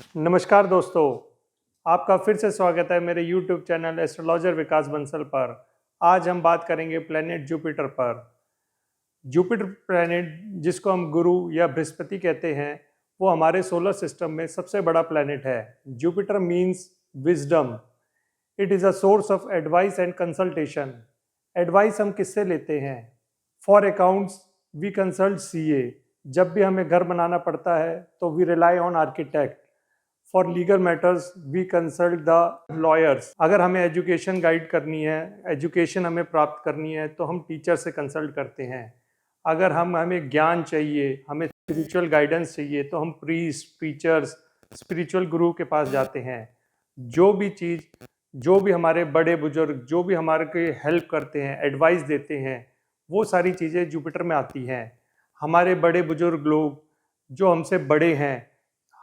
नमस्कार दोस्तों, आपका फिर से स्वागत है मेरे YouTube चैनल एस्ट्रोलॉजर विकास बंसल पर। आज हम बात करेंगे प्लैनेट जुपिटर पर। जुपिटर प्लैनेट, जिसको हम गुरु या बृहस्पति कहते हैं, वो हमारे सोलर सिस्टम में सबसे बड़ा प्लैनेट है। Jupiter means wisdom. It is a source of advice and consultation. Advice हम किससे लेते हैं? For accounts we consult CA। जब भी हमें घर बनाना पड़ता है तो we rely on architect. For legal matters we consult the lawyers. अगर हमें एजुकेशन गाइड करनी है, एजुकेशन हमें प्राप्त करनी है, तो हम टीचर से कंसल्ट करते हैं। अगर हमें ज्ञान चाहिए, हमें स्पिरिचुअल गाइडेंस चाहिए, तो हम प्रीस्ट, टीचर्स, स्पिरिचुअल गुरु के पास जाते हैं। जो भी हमारे बड़े बुजुर्ग जो भी हमारे के हेल्प करते हैं, एडवाइस देते हैं, वो सारी चीज़ें जुपिटर में आती हैं। हमारे बड़े बुजुर्ग लोग जो हमसे बड़े हैं,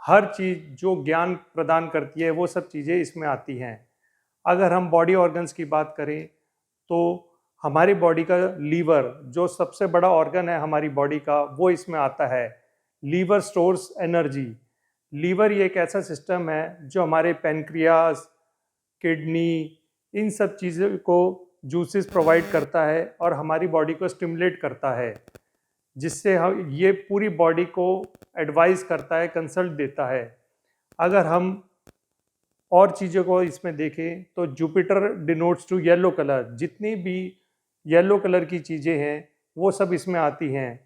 हर चीज़ जो ज्ञान प्रदान करती है, वो सब चीज़ें इसमें आती हैं। अगर हम बॉडी ऑर्गन्स की बात करें तो हमारी बॉडी का लीवर, जो सबसे बड़ा ऑर्गन है हमारी बॉडी का, वो इसमें आता है। Liver stores energy. लीवर ये एक ऐसा सिस्टम है जो हमारे पैनक्रियास, किडनी, इन सब चीज़ों को जूसेस प्रोवाइड करता है और हमारी बॉडी को स्टिमुलेट करता है, जिससे हम ये पूरी बॉडी को एडवाइस करता है, कंसल्ट देता है। अगर हम और चीज़ों को इसमें देखें तो Jupiter denotes to yellow colour. जितनी भी येलो कलर की चीज़ें हैं वो सब इसमें आती हैं।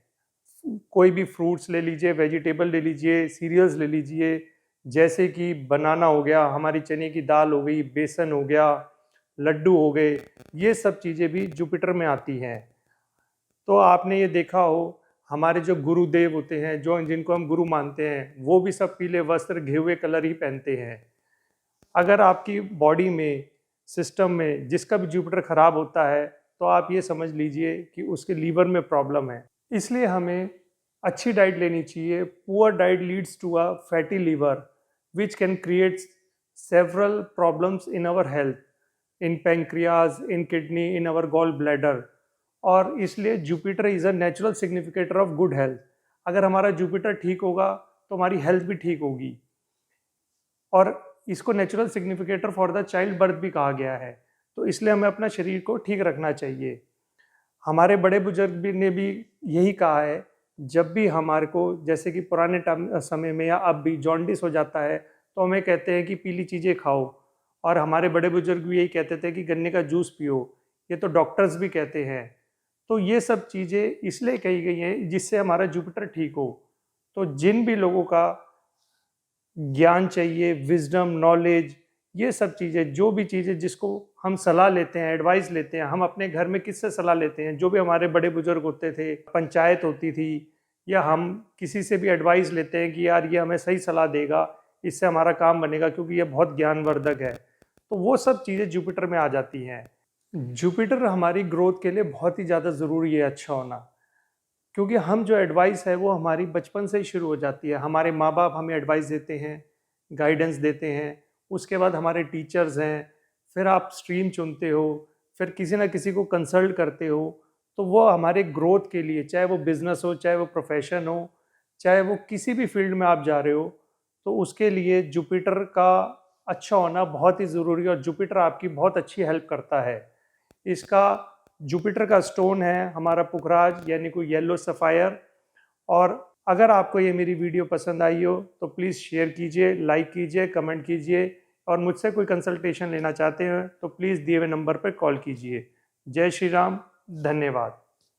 कोई भी फ्रूट्स ले लीजिए, वेजिटेबल ले लीजिए, सीरियल्स ले लीजिए, जैसे कि बनाना हो गया, हमारी चने की दाल हो गई, बेसन हो गया, लड्डू हो गए, ये सब चीज़ें भी जुपिटर में आती हैं। तो आपने ये देखा हो, हमारे जो गुरुदेव होते हैं, जो जिनको हम गुरु मानते हैं, वो भी सब पीले वस्त्र, घेहुए कलर ही पहनते हैं। अगर आपकी बॉडी में, सिस्टम में जिसका भी जुपिटर खराब होता है, तो आप ये समझ लीजिए कि उसके लीवर में प्रॉब्लम है। इसलिए हमें अच्छी डाइट लेनी चाहिए। Poor diet leads to a fatty liver which can create several problems in our health, in pancreas, in kidney, in our gall bladder. और इसलिए Jupiter is a natural significator of good health. अगर हमारा Jupiter ठीक होगा तो हमारी health भी ठीक होगी। और इसको natural significator for the child birth भी कहा गया है। तो इसलिए हमें अपना शरीर को ठीक रखना चाहिए। हमारे बड़े बुजुर्ग भी ने भी यही कहा है। जब भी हमारे को, जैसे कि पुराने समय में या अब भी जॉन्डिस हो जाता है, तो हमें कहते हैं कि पीली चीज़ें खाओ। और हमारे बड़े बुजुर्ग भी यही कहते थे कि गन्ने का जूस पियो। ये तो डॉक्टर्स भी कहते हैं। तो ये सब चीज़ें इसलिए कही गई हैं जिससे हमारा जुपिटर ठीक हो। तो जिन भी लोगों का ज्ञान चाहिए, विजडम, नॉलेज, ये सब चीज़ें, जो भी चीज़ें जिसको हम सलाह लेते हैं, एडवाइस लेते हैं, हम अपने घर में किससे सलाह लेते हैं? जो भी हमारे बड़े बुजुर्ग होते थे, पंचायत होती थी, या हम किसी से भी एडवाइस लेते हैं कि यार ये हमें सही सलाह देगा, इससे हमारा काम बनेगा क्योंकि ये बहुत ज्ञानवर्धक है। तो वो सब चीज़ें जुपिटर में आ जाती हैं। जुपिटर हमारी ग्रोथ के लिए बहुत ही ज़्यादा ज़रूरी है अच्छा होना, क्योंकि हम जो एडवाइस है वो हमारी बचपन से ही शुरू हो जाती है। हमारे माँ बाप हमें एडवाइस देते हैं, गाइडेंस देते हैं, उसके बाद हमारे टीचर्स हैं, फिर आप स्ट्रीम चुनते हो, फिर किसी ना किसी को कंसल्ट करते हो। तो वो हमारे ग्रोथ के लिए, चाहे वो बिजनेस हो, चाहे वो प्रोफेशन हो, चाहे वो किसी भी फील्ड में आप जा रहे हो, तो उसके लिए जुपिटर का अच्छा होना बहुत ही ज़रूरी है। और जुपिटर आपकी बहुत अच्छी हेल्प करता है। इसका जुपिटर का स्टोन है हमारा पुखराज, यानी कोई येलो सफ़ायर। और अगर आपको ये मेरी वीडियो पसंद आई हो तो प्लीज़ शेयर कीजिए, लाइक कीजिए, कमेंट कीजिए। और मुझसे कोई कंसल्टेशन लेना चाहते हैं तो प्लीज़ दिए हुए नंबर पर कॉल कीजिए। जय श्री राम। धन्यवाद।